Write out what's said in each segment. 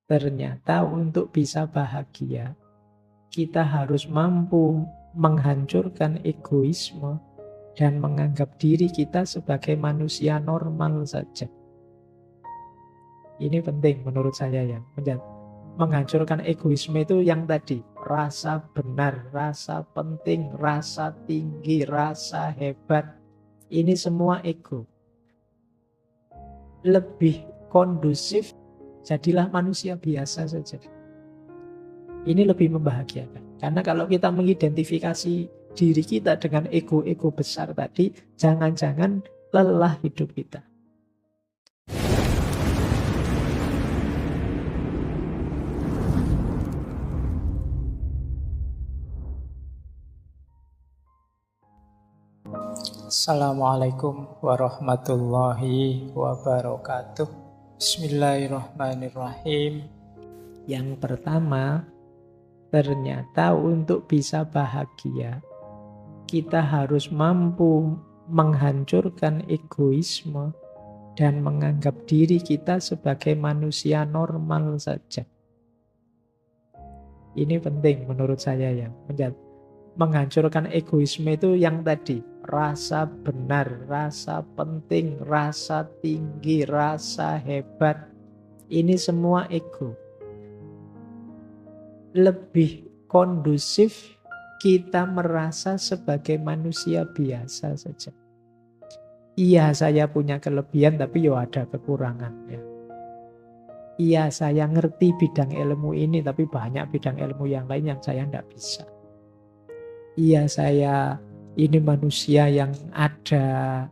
Ternyata untuk bisa bahagia, kita harus mampu menghancurkan egoisme dan menganggap diri kita sebagai manusia normal saja. Ini penting menurut saya ya. Menghancurkan egoisme itu yang tadi, rasa benar, rasa penting, rasa tinggi, rasa hebat. Ini semua ego. Lebih kondusif, jadilah manusia biasa saja. Ini lebih membahagiakan. Karena kalau kita mengidentifikasi diri kita dengan ego-ego besar tadi, jangan-jangan lelah hidup kita. Assalamualaikum warahmatullahi wabarakatuh. Bismillahirrahmanirrahim. Yang pertama, ternyata untuk bisa bahagia, kita harus mampu menghancurkan egoisme dan menganggap diri kita sebagai manusia normal saja. Ini penting menurut saya ya. Menghancurkan egoisme itu yang tadi, rasa benar, rasa penting, rasa tinggi, rasa hebat. Ini semua ego. Lebih kondusif kita merasa sebagai manusia biasa saja. Iya, saya punya kelebihan tapi ya ada kekurangannya. Iya, saya ngerti bidang ilmu ini tapi banyak bidang ilmu yang lain yang saya tidak bisa. Iya, saya ini manusia yang ada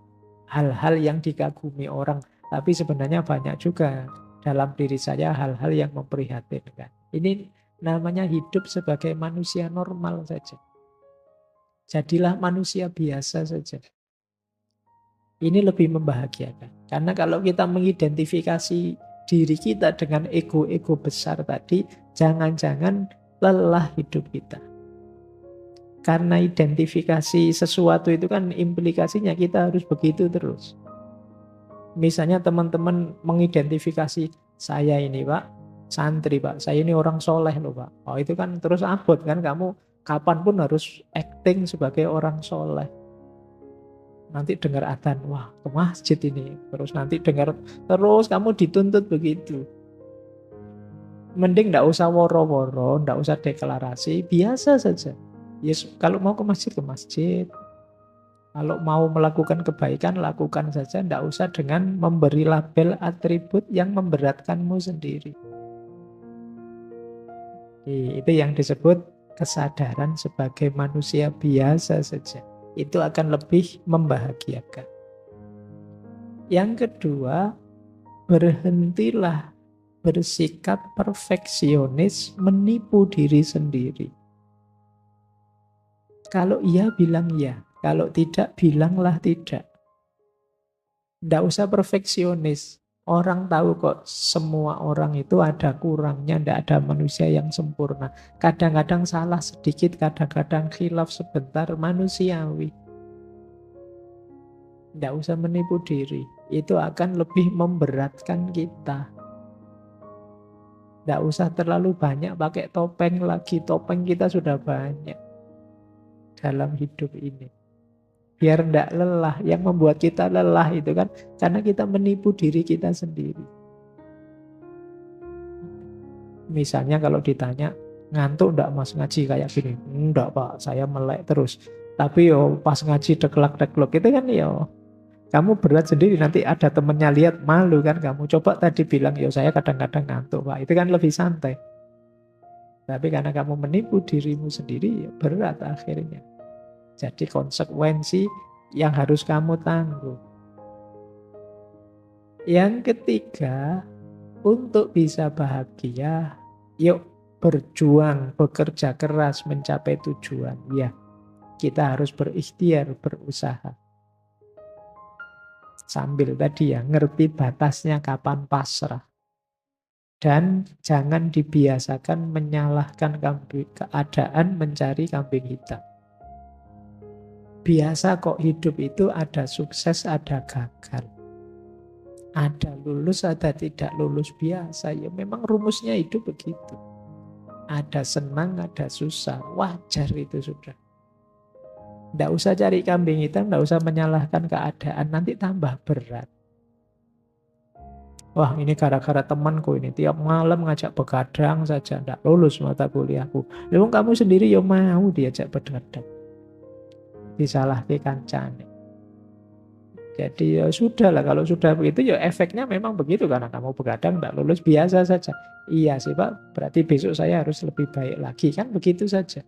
hal-hal yang dikagumi orang. Tapi sebenarnya banyak juga dalam diri saya hal-hal yang memprihatinkan. Ini namanya hidup sebagai manusia normal saja. Jadilah manusia biasa saja. Ini lebih membahagiakan. Karena kalau kita mengidentifikasi diri kita dengan ego-ego besar tadi, jangan-jangan lelah hidup kita. Karena identifikasi sesuatu itu kan implikasinya kita harus begitu terus. Misalnya teman-teman mengidentifikasi saya ini Pak, santri Pak, saya ini orang soleh loh Pak. Oh itu kan terus abot kan, kamu kapanpun harus acting sebagai orang soleh. Nanti dengar adzan, wah ke masjid ini. Terus nanti dengar, terus kamu dituntut begitu. Mending gak usah woro-woro, gak usah deklarasi, biasa saja. Yes, kalau mau ke masjid, ke masjid. Kalau mau melakukan kebaikan, lakukan saja. Tidak usah dengan memberi label atribut yang memberatkanmu sendiri. Itu yang disebut kesadaran sebagai manusia biasa saja. Itu akan lebih membahagiakan. Yang kedua, berhentilah bersikap perfeksionis, menipu diri sendiri. Kalau iya bilang iya, kalau tidak bilanglah tidak. Tidak usah perfeksionis. Orang tahu kok semua orang itu ada kurangnya, tidak ada manusia yang sempurna. Kadang-kadang salah sedikit, kadang-kadang khilaf sebentar, manusiawi. Tidak usah menipu diri. Itu akan lebih memberatkan kita. Tidak usah terlalu banyak pakai topeng lagi. Topeng kita sudah banyak dalam hidup ini. Biar tidak lelah. Yang membuat kita lelah itu kan karena kita menipu diri kita sendiri. Misalnya kalau ditanya, ngantuk enggak mas ngaji kayak gini? Enggak Pak, saya melek terus. Tapi yo pas ngaji deklak-deklok itu kan yo kamu berat sendiri, nanti ada temennya lihat malu kan kamu. Coba tadi bilang yo saya kadang-kadang ngantuk Pak, itu kan lebih santai. Tapi karena kamu menipu dirimu sendiri, ya berat akhirnya. Jadi konsekuensi yang harus kamu tanggung. Yang ketiga, untuk bisa bahagia, yuk berjuang, bekerja keras mencapai tujuan. Ya, kita harus berikhtiar, berusaha. Sambil tadi ya, ngerti batasnya kapan pasrah. Dan jangan dibiasakan menyalahkan keadaan mencari kambing hitam. Biasa kok hidup itu ada sukses, ada gagal. Ada lulus, ada tidak lulus biasa. Ya memang rumusnya hidup begitu. Ada senang, ada susah. Wajar itu sudah. Tidak usah cari kambing hitam, tidak usah menyalahkan keadaan. Nanti tambah berat. Wah ini gara-gara temanku ini. Tiap malam ngajak begadang saja. Tidak lulus mata kuliahku. Lalu kamu sendiri ya mau diajak begadang. Disalahkan kancane. Jadi ya sudah lah, kalau sudah begitu ya efeknya memang begitu, karena kamu begadang tidak lulus biasa saja. Iya sih Pak, berarti besok saya harus lebih baik lagi, kan begitu saja.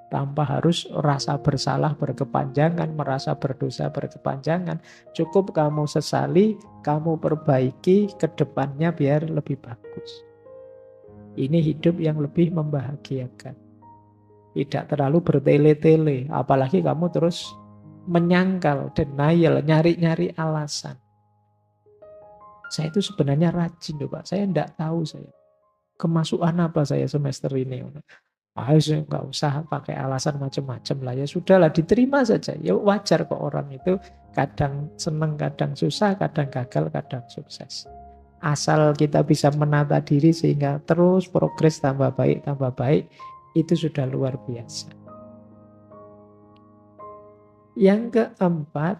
Tanpa harus rasa bersalah berkepanjangan, merasa berdosa berkepanjangan. Cukup kamu sesali, kamu perbaiki ke depannya biar lebih bagus. Ini hidup yang lebih membahagiakan. Tidak terlalu bertele-tele, apalagi kamu terus menyangkal, denial, nyari-nyari alasan. Saya itu sebenarnya rajin loh Pak, saya tidak tahu saya. Kemasukan apa saya semester ini. Nggak usah pakai alasan macam-macam lah. Ya sudahlah, diterima saja. Ya wajar kok orang itu kadang senang, kadang susah, kadang gagal, kadang sukses. Asal kita bisa menata diri sehingga terus progres tambah baik, itu sudah luar biasa. Yang keempat,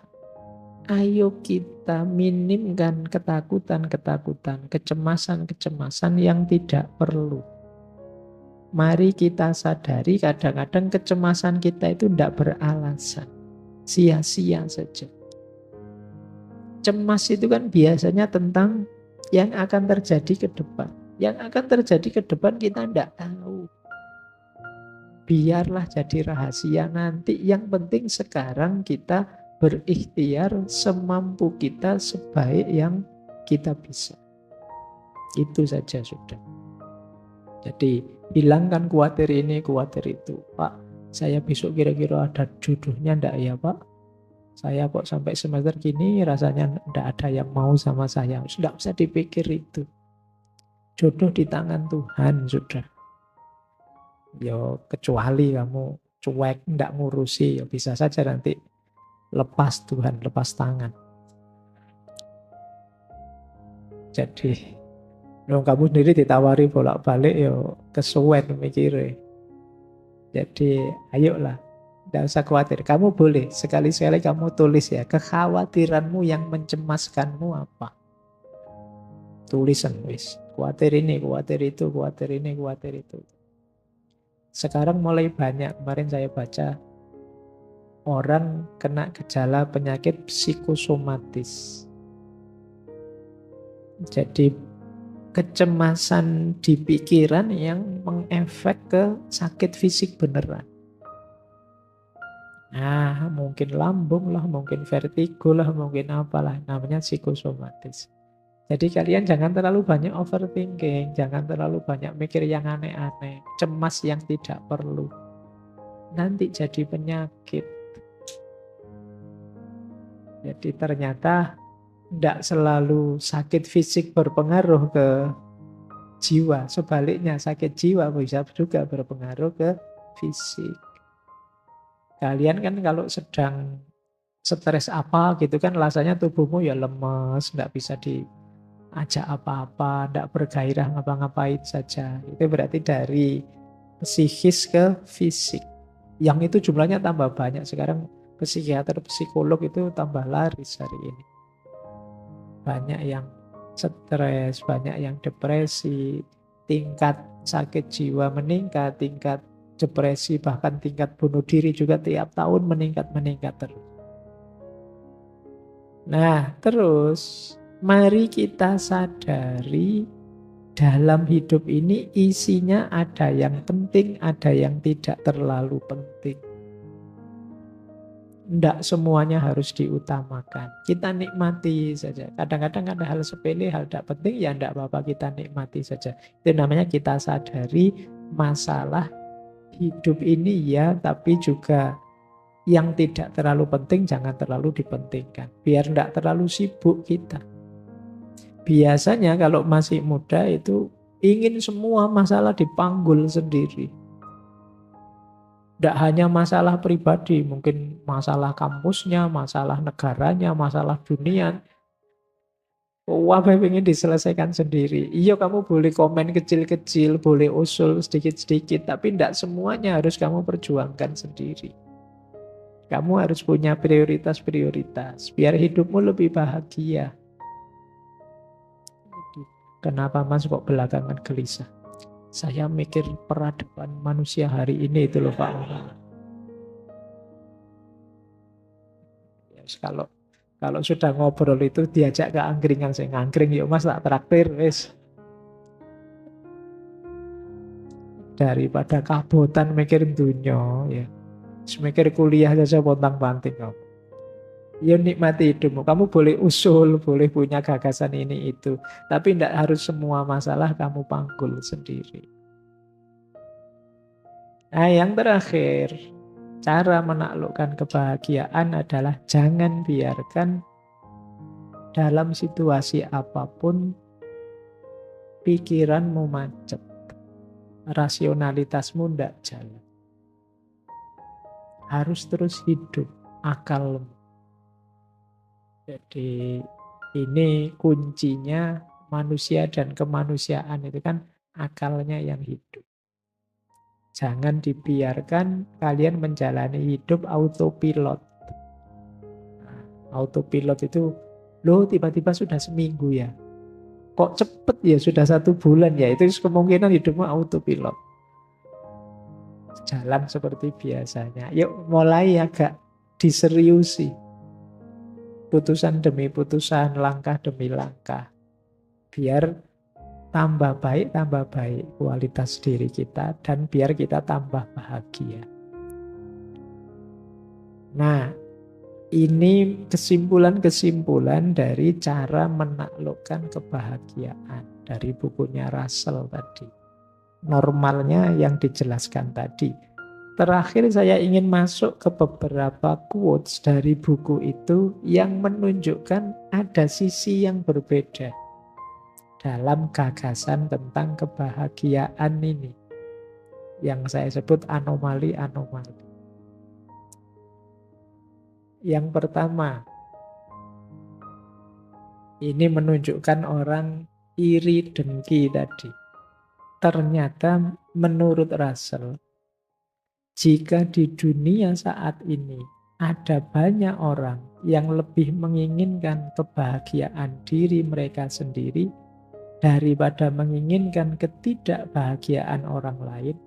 ayo kita minimkan ketakutan-ketakutan, kecemasan-kecemasan yang tidak perlu. Mari kita sadari kadang-kadang kecemasan kita itu tidak beralasan. Sia-sia saja. Cemas itu kan biasanya tentang yang akan terjadi ke depan. Yang akan terjadi ke depan kita tidak tahu. Biarlah jadi rahasia nanti. Yang penting sekarang kita berikhtiar semampu kita, sebaik yang kita bisa. Itu saja sudah. Jadi hilangkan khawatir ini, khawatir itu. Pak, saya besok kira-kira ada jodohnya enggak ya Pak? Saya kok sampai semester gini rasanya enggak ada yang mau sama saya. Sudah usah dipikir itu. Jodoh di tangan Tuhan sudah. Ya kecuali kamu cuek, enggak ngurusi, ya bisa saja nanti lepas Tuhan, lepas tangan. Jadi kamu sendiri ditawari bolak-balik yo kesuwen mikirnya. Jadi ayolah, tidak usah khawatir. Kamu boleh sekali-sekali kamu tulis ya, kekhawatiranmu yang mencemaskanmu apa. Tulisan wis. Khawatir ini, khawatir itu, khawatir ini, khawatir itu. Sekarang mulai banyak, kemarin saya baca orang kena gejala penyakit psikosomatis. Jadi kecemasan di pikiran yang mengefek ke sakit fisik beneran. Nah, mungkin lambung lah, mungkin vertigo lah, mungkin apalah, namanya psikosomatis. Jadi kalian jangan terlalu banyak overthinking, jangan terlalu banyak mikir yang aneh-aneh, cemas yang tidak perlu. Nanti jadi penyakit. Jadi ternyata tidak selalu sakit fisik berpengaruh ke jiwa. Sebaliknya sakit jiwa bisa juga berpengaruh ke fisik. Kalian kan kalau sedang stres apa gitu kan rasanya tubuhmu ya lemes, tidak bisa diajak apa-apa, tidak bergairah ngapa-ngapain saja. Itu berarti dari psikis ke fisik. Yang itu jumlahnya tambah banyak. Sekarang psikiater, psikolog itu tambah laris hari ini. Banyak yang stres, banyak yang depresi, tingkat sakit jiwa meningkat, tingkat depresi bahkan tingkat bunuh diri juga tiap tahun meningkat terus. Nah, terus mari kita sadari dalam hidup ini isinya ada yang penting, ada yang tidak terlalu penting. Tidak semuanya harus diutamakan. Kita nikmati saja. Kadang-kadang ada hal sepele, hal tidak penting, ya tidak apa-apa, kita nikmati saja. Itu namanya kita sadari masalah hidup ini ya, tapi juga yang tidak terlalu penting jangan terlalu dipentingkan. Biar tidak terlalu sibuk kita. Biasanya kalau masih muda itu ingin semua masalah dipanggul sendiri. Tidak hanya masalah pribadi, mungkin masalah kampusnya, masalah negaranya, masalah dunia. Wah, pengen diselesaikan sendiri. Iya, kamu boleh komen kecil-kecil, boleh usul sedikit-sedikit, tapi tidak semuanya harus kamu perjuangkan sendiri. Kamu harus punya prioritas-prioritas, biar hidupmu lebih bahagia. Kenapa Mas kok belakangan gelisah? Saya mikir peradaban manusia hari ini itu loh Pak. Ya, kalau sudah ngobrol itu diajak ke angkringan, saya ngangkring yuk Mas tak traktir wis. Daripada kabotan mikir dunia ya. Mikir kuliah saja pontang-panting kamu. Ya nikmati hidupmu. Kamu boleh usul, boleh punya gagasan ini itu. Tapi tidak harus semua masalah kamu panggul sendiri. Nah yang terakhir, cara menaklukkan kebahagiaan adalah jangan biarkan dalam situasi apapun pikiranmu macet. Rasionalitasmu tidak jalan. Harus terus hidup akalmu. Jadi ini kuncinya manusia dan kemanusiaan itu kan akalnya yang hidup. Jangan dibiarkan kalian menjalani hidup autopilot. Nah, autopilot itu, loh tiba-tiba sudah seminggu ya. Kok cepet ya sudah 1 bulan ya. Itu kemungkinan hidupmu autopilot. Jalan seperti biasanya. Yuk mulai agak diseriusi. Putusan demi putusan, langkah demi langkah. Biar tambah baik kualitas diri kita dan biar kita tambah bahagia. Nah, ini kesimpulan-kesimpulan dari cara menaklukkan kebahagiaan dari bukunya Russell tadi. Normalnya yang dijelaskan tadi. Terakhir saya ingin masuk ke beberapa quotes dari buku itu yang menunjukkan ada sisi yang berbeda dalam gagasan tentang kebahagiaan ini. Yang saya sebut anomali-anomali. Yang pertama, ini menunjukkan orang iri dengki tadi. Ternyata menurut Russell, jika di dunia saat ini ada banyak orang yang lebih menginginkan kebahagiaan diri mereka sendiri daripada menginginkan ketidakbahagiaan orang lain,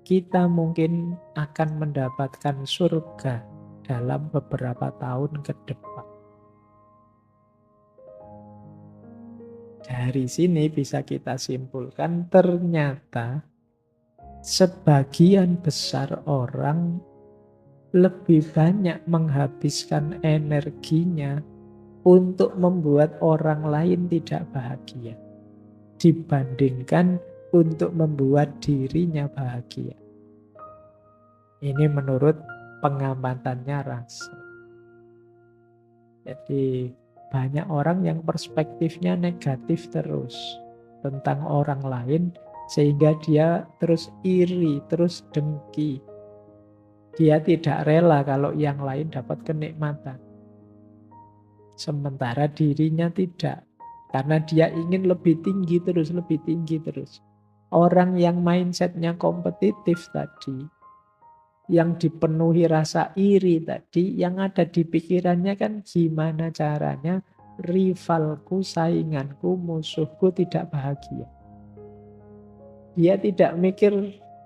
kita mungkin akan mendapatkan surga dalam beberapa tahun ke depan. Dari sini bisa kita simpulkan ternyata sebagian besar orang lebih banyak menghabiskan energinya untuk membuat orang lain tidak bahagia dibandingkan untuk membuat dirinya bahagia. Ini menurut pengamatannya Russell. Jadi banyak orang yang perspektifnya negatif terus tentang orang lain sehingga dia terus iri, terus dengki. Dia tidak rela kalau yang lain dapat kenikmatan. Sementara dirinya tidak. Karena dia ingin lebih tinggi terus, lebih tinggi terus. Orang yang mindsetnya kompetitif tadi, yang dipenuhi rasa iri tadi, yang ada di pikirannya kan gimana caranya rivalku, sainganku, musuhku tidak bahagia. Dia tidak mikir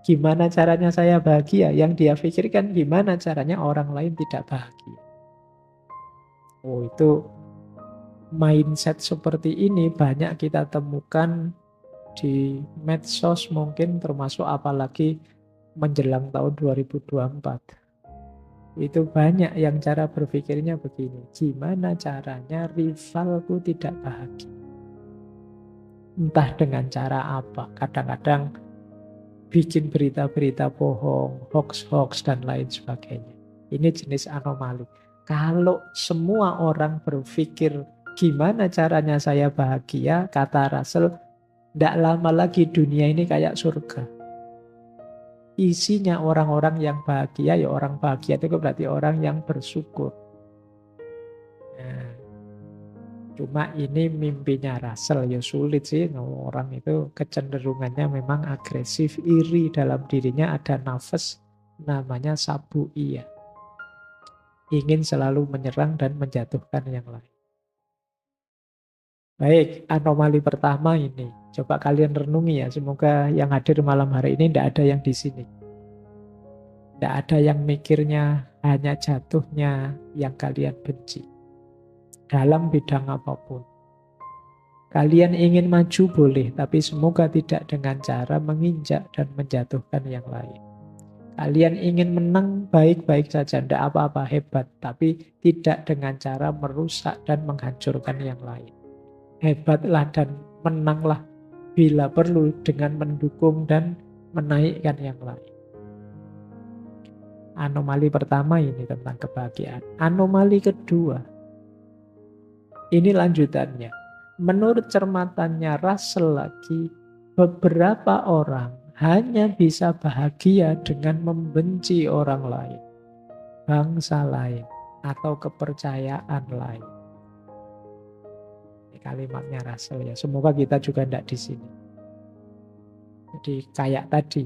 gimana caranya saya bahagia. Yang dia pikirkan gimana caranya orang lain tidak bahagia. Oh, itu mindset seperti ini banyak kita temukan di medsos mungkin, termasuk apalagi menjelang tahun 2024. Itu banyak yang cara berpikirnya begini. Gimana caranya rivalku tidak bahagia? Entah dengan cara apa. Kadang-kadang bikin berita-berita bohong, hoax-hoax, dan lain sebagainya. Ini jenis anomali. Kalau semua orang berpikir gimana caranya saya bahagia, kata Russell, tidak lama lagi dunia ini kayak surga. Isinya orang-orang yang bahagia, ya orang bahagia itu berarti orang yang bersyukur. Nah, Cuma ini mimpinya Russell, ya sulit sih. Orang itu kecenderungannya memang agresif, iri, dalam dirinya ada nafas namanya sabu iya. Ingin selalu menyerang dan menjatuhkan yang lain. Baik, anomali pertama ini. Coba kalian renungi ya, semoga yang hadir malam hari ini tidak ada yang di sini. Tidak ada yang mikirnya hanya jatuhnya yang kalian benci. Dalam bidang apapun. Kalian ingin maju boleh, tapi semoga tidak dengan cara menginjak dan menjatuhkan yang lain. Kalian ingin menang baik-baik saja, tidak apa-apa, hebat. Tapi tidak dengan cara merusak dan menghancurkan yang lain. Hebatlah dan menanglah bila perlu dengan mendukung dan menaikkan yang lain. Anomali pertama ini tentang kebahagiaan. Anomali kedua, ini lanjutannya. Menurut cermatannya Russell lagi, beberapa orang hanya bisa bahagia dengan membenci orang lain, bangsa lain, atau kepercayaan lain. Ini kalimatnya Russell ya. Semoga kita juga tidak di sini. Jadi kayak tadi,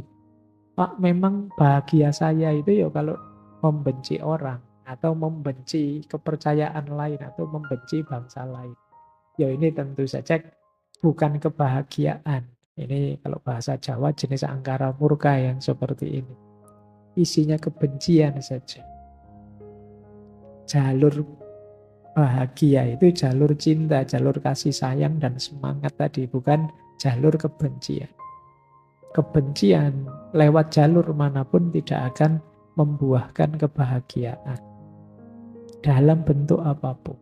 Pak, memang bahagia saya itu ya kalau membenci orang, atau membenci kepercayaan lain, atau membenci bangsa lain. Ya ini tentu saja bukan kebahagiaan. Ini kalau bahasa Jawa jenis angkara murka yang seperti ini. Isinya kebencian saja. Jalur bahagia itu jalur cinta, jalur kasih sayang dan semangat tadi, bukan jalur kebencian. Kebencian lewat jalur manapun tidak akan membuahkan kebahagiaan dalam bentuk apapun.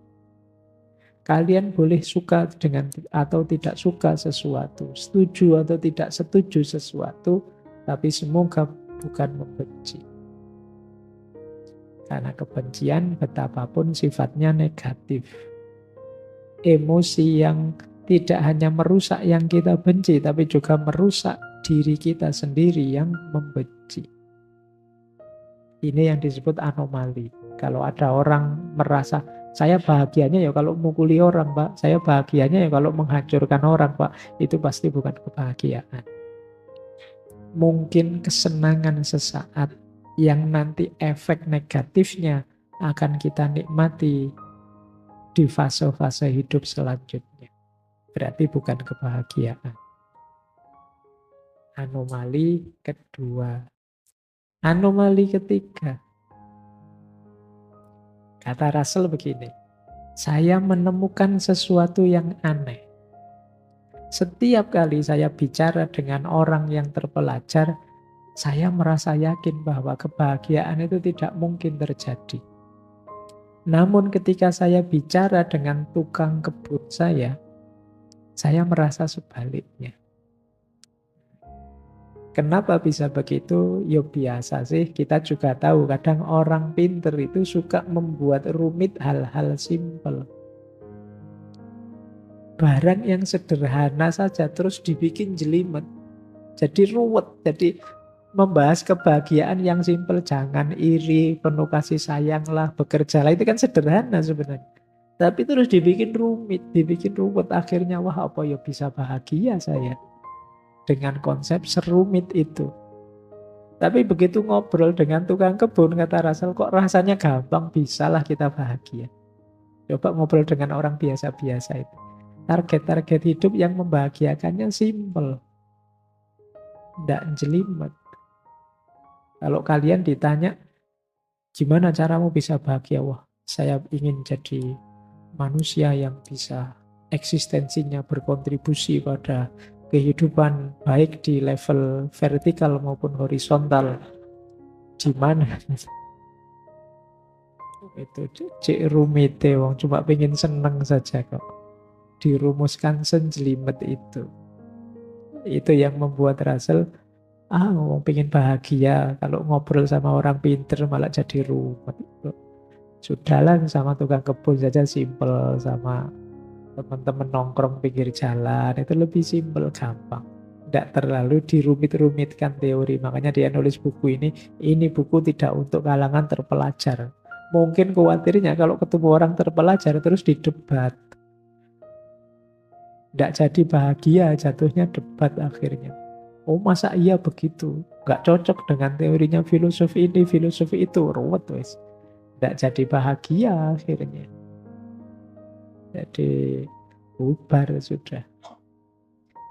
Kalian boleh suka dengan atau tidak suka sesuatu, setuju atau tidak setuju sesuatu, tapi semoga bukan membenci. Karena kebencian betapapun sifatnya negatif. Emosi yang tidak hanya merusak yang kita benci, tapi juga merusak diri kita sendiri yang membenci. Ini yang disebut anomali. Kalau ada orang merasa, saya bahagianya ya kalau mukuli orang, Pak. Saya bahagianya ya kalau menghancurkan orang, Pak. Itu pasti bukan kebahagiaan. Mungkin kesenangan sesaat yang nanti efek negatifnya akan kita nikmati di fase-fase hidup selanjutnya. Berarti bukan kebahagiaan. Anomali kedua. Anomali ketiga. Kata Russell begini, saya menemukan sesuatu yang aneh. Setiap kali saya bicara dengan orang yang terpelajar, saya merasa yakin bahwa kebahagiaan itu tidak mungkin terjadi. Namun ketika saya bicara dengan tukang kebun saya merasa sebaliknya. Kenapa bisa begitu? Ya biasa sih, kita juga tahu kadang orang pinter itu suka membuat rumit hal-hal simpel. Barang yang sederhana saja terus dibikin jelimet. Jadi ruwet, jadi membahas kebahagiaan yang simpel, jangan iri, penuh kasih sayang lah, bekerjalah, itu kan sederhana sebenarnya. Tapi terus dibikin rumit, dibikin ruwet, akhirnya wah apa ya bisa bahagia saya dengan konsep serumit itu. Tapi begitu ngobrol dengan tukang kebun, kata Russell, kok rasanya gampang, bisalah kita bahagia. Coba ngobrol dengan orang biasa-biasa itu. Target-target hidup yang membahagiakannya simpel. Tidak jelimet. Kalau kalian ditanya, gimana caramu bisa bahagia? Wah, saya ingin jadi manusia yang bisa eksistensinya berkontribusi pada kehidupan baik di level vertikal maupun horizontal. Di mana? Itu cek rumite wong cuma pengen seneng saja kok. Dirumuskan senjelimet itu. Itu yang membuat Russell mau pengen bahagia, kalau ngobrol sama orang pinter malah jadi rumit. Sudahlah sama tukang kebun saja simpel, sama teman-teman nongkrong pinggir jalan itu lebih simpel, gampang. Tidak terlalu dirumit-rumitkan teori. Makanya dia nulis buku ini buku tidak untuk kalangan terpelajar. Mungkin khawatirnya kalau ketemu orang terpelajar terus didebat. Nggak jadi bahagia, jatuhnya debat akhirnya. Oh masa iya begitu? Nggak cocok dengan teorinya filosofi ini, filosofi itu. Ruwet wes. Nggak jadi bahagia akhirnya. Jadi bubar sudah.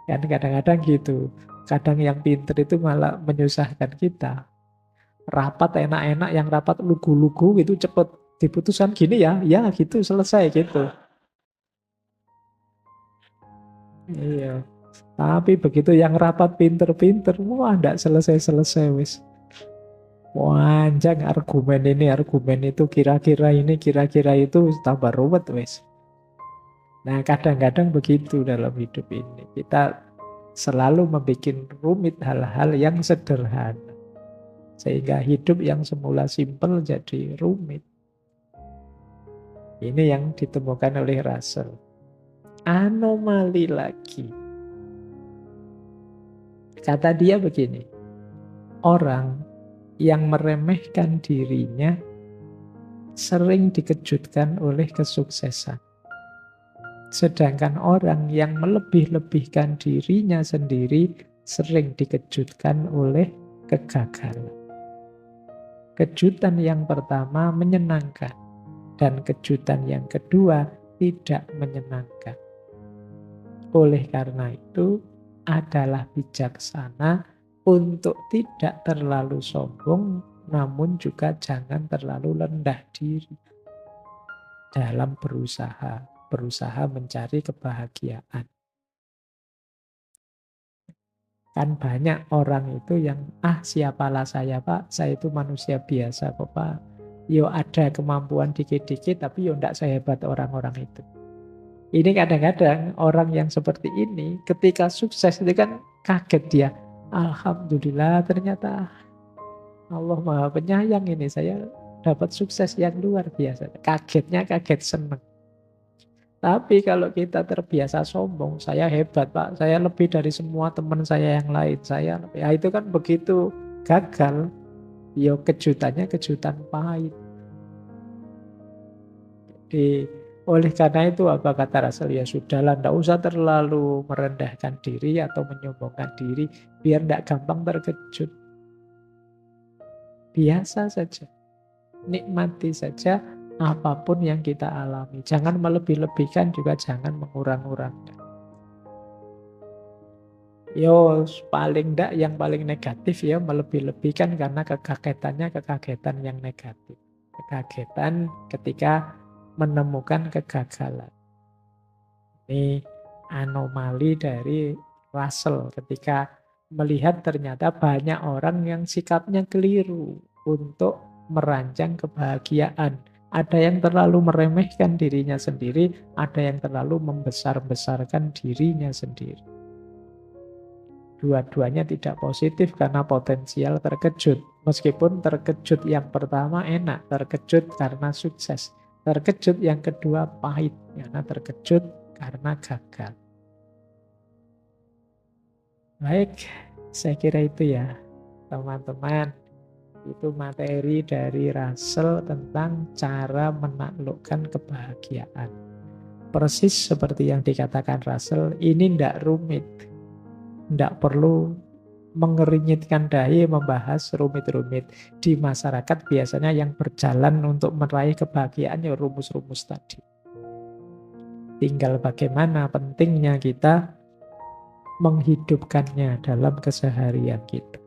Kan kadang-kadang gitu. Kadang yang pinter itu malah menyusahkan kita. Rapat enak-enak, yang rapat lugu-lugu gitu cepet diputuskan gini ya, ya gitu selesai gitu. Iya. Tapi begitu yang rapat pinter-pinter, wah ndak selesai-selesai wis. Panjang argumen ini, argumen itu, kira-kira ini, kira-kira itu, tambah ruwet wis. Nah kadang-kadang begitu dalam hidup ini. Kita selalu membuat rumit hal-hal yang sederhana. Sehingga hidup yang semula simpel jadi rumit. Ini yang ditemukan oleh Russell. Anomali lagi. Kata dia begini, orang yang meremehkan dirinya sering dikejutkan oleh kesuksesan. Sedangkan orang yang melebih-lebihkan dirinya sendiri sering dikejutkan oleh kegagalan. Kejutan yang pertama menyenangkan, dan kejutan yang kedua tidak menyenangkan. Oleh karena itu, adalah bijaksana untuk tidak terlalu sombong, namun juga jangan terlalu rendah diri dalam berusaha mencari kebahagiaan. Kan banyak orang itu yang, siapalah saya Pak, saya itu manusia biasa kok Pak. Yo ada kemampuan dikit-dikit, tapi yo ndak sehebat orang-orang itu. Ini kadang-kadang orang yang seperti ini, ketika sukses itu kan kaget dia. Alhamdulillah ternyata Allah Maha Penyayang ini, saya dapat sukses yang luar biasa. Kagetnya kaget seneng. Tapi kalau kita terbiasa sombong, saya hebat Pak, saya lebih dari semua teman saya yang lain, itu kan begitu gagal, ya kejutannya kejutan pahit. Jadi oleh karena itu apa kata Russell, ya sudahlah, tidak usah terlalu merendahkan diri atau menyombongkan diri, biar tidak gampang terkejut. Biasa saja, nikmati saja apapun yang kita alami. Jangan melebih-lebihkan, juga jangan mengurang-urangkan. Yo paling enggak yang paling negatif ya melebih-lebihkan karena kekagetannya kekagetan yang negatif. Kekagetan ketika menemukan kegagalan. Ini anomali dari Russell ketika melihat ternyata banyak orang yang sikapnya keliru untuk merancang kebahagiaan. Ada yang terlalu meremehkan dirinya sendiri, ada yang terlalu membesar-besarkan dirinya sendiri. Dua-duanya tidak positif karena potensial terkejut. Meskipun terkejut yang pertama enak, terkejut karena sukses. Terkejut yang kedua pahit, karena terkejut karena gagal. Baik, saya kira itu ya, teman-teman. Itu materi dari Russell tentang cara menaklukkan kebahagiaan. Persis seperti yang dikatakan Russell, ini tidak rumit. Tidak perlu mengeringitkan dahi membahas rumit-rumit. Di masyarakat biasanya yang berjalan untuk meraih kebahagiaan ya rumus-rumus tadi. Tinggal bagaimana pentingnya kita menghidupkannya dalam keseharian kita.